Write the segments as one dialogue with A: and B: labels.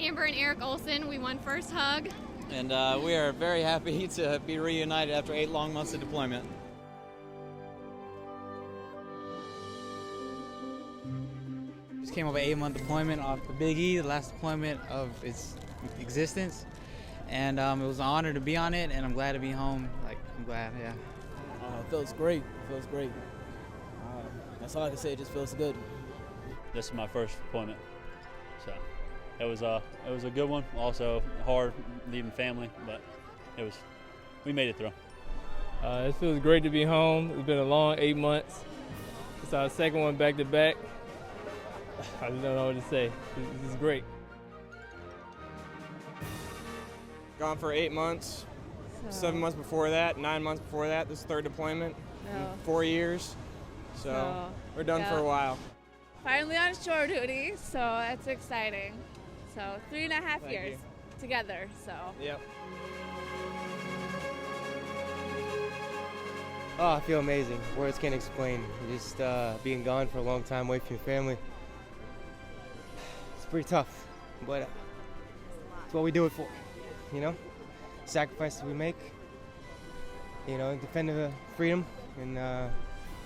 A: Amber and Eric Olson. We won first hug.
B: And we are very happy to be reunited after 8 long months of deployment. Just came off an 8-month deployment off the Big E, the last deployment of its existence. And it was an honor to be on it, and I'm glad to be home. I'm glad, yeah.
C: It feels great. That's all I can say. It just feels good.
D: This is my first deployment, so it was a good one. Also hard leaving family, but we made it through.
E: It feels great to be home. It's been a long 8 months. It's our second one back to back. I don't know what to say. This is great.
F: Gone for 8 months. 7 months before that, 9 months before that. This is third deployment. 4 years. So we're done for a while.
G: Finally on shore duty, so that's exciting. So 3.5 years together. So.
F: Yep.
H: Oh, I feel amazing. Words can't explain. Just being gone for a long time away from your family. It's pretty tough, but it's what we do it for, you know? Sacrifices we make, defending the freedom and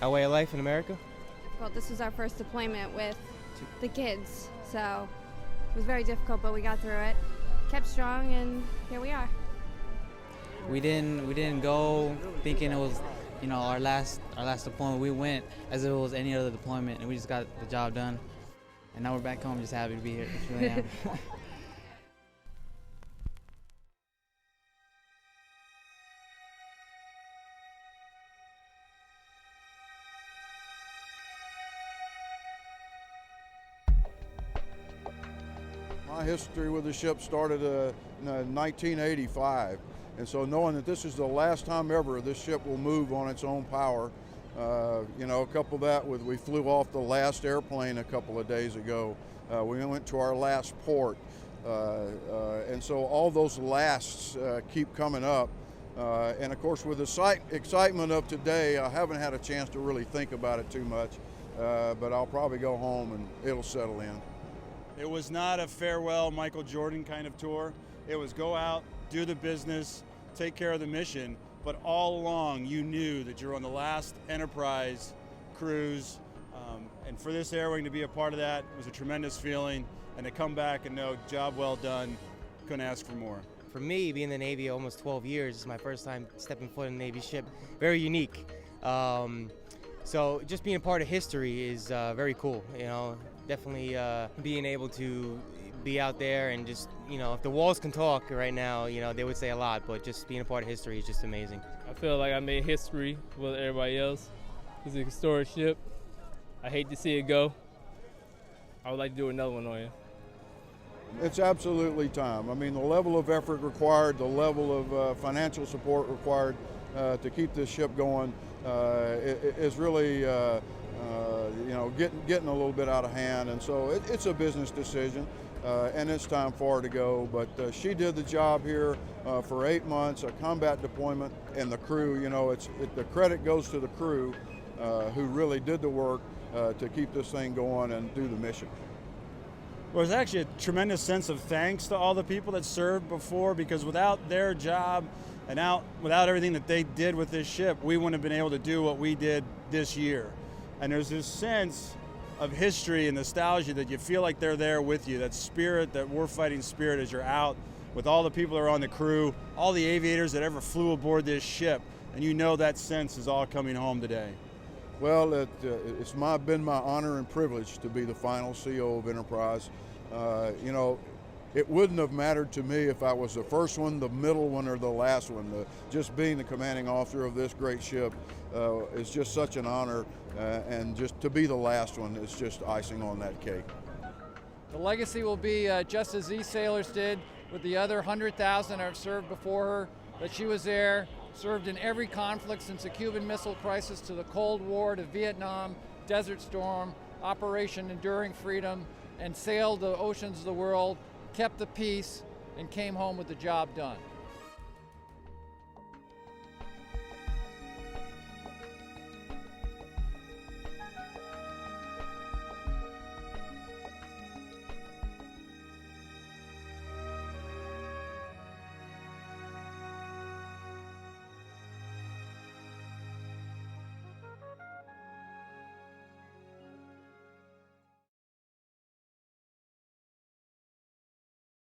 H: our way of life in America.
A: Well, this was our first deployment with the kids, so it was very difficult, but we got through it. Kept strong, and here we are.
B: We didn't go thinking it was, our last deployment. We went as if it was any other deployment, and we just got the job done. And now we're back home, just happy to be here. Really am.
I: My history with the ship started in 1985, and so knowing that this is the last time ever this ship will move on its own power, couple that with we flew off the last airplane a couple of days ago. We went to our last port, and so all those lasts keep coming up. And of course, with the excitement of today, I haven't had a chance to really think about it too much, but I'll probably go home and it'll settle in.
J: It was not a farewell Michael Jordan kind of tour. It was go out, do the business, take care of the mission, but all along you knew that you're on the last Enterprise cruise, and for this air wing to be a part of that was a tremendous feeling, and to come back and know job well done, couldn't ask for more.
H: For me, being in the Navy almost 12 years, is my first time stepping foot in a Navy ship. Very unique. So just being a part of history is very cool, Definitely being able to be out there and just, if the walls can talk right now, they would say a lot, but just being a part of history is just amazing.
E: I feel like I made history with everybody else. It's a historic ship. I hate to see it go. I would like to do another one on it.
I: It's absolutely time. I mean, the level of effort required, the level of financial support required to keep this ship going is really getting a little bit out of hand, and so it's a business decision, and it's time for her to go. But she did the job here for 8 months, a combat deployment, and the crew. The credit goes to the crew who really did the work to keep this thing going and do the mission.
J: Well, there's actually a tremendous sense of thanks to all the people that served before, because without their job and without everything that they did with this ship, we wouldn't have been able to do what we did this year. And there's this sense of history and nostalgia that you feel like they're there with you, that spirit, that warfighting spirit as you're out with all the people that are on the crew, all the aviators that ever flew aboard this ship, and that sense is all coming home today.
I: Well, it's been my honor and privilege to be the final CO of Enterprise. It wouldn't have mattered to me if I was the first one, the middle one, or the last one. Just being the commanding officer of this great ship is just such an honor, and just to be the last one is just icing on that cake.
K: The legacy will be just as these sailors did with the other 100,000 that have served before her, that she was there, served in every conflict since the Cuban Missile Crisis to the Cold War to Vietnam, Desert Storm, Operation Enduring Freedom, and sailed the oceans of the world, kept the peace, and came home with the job done.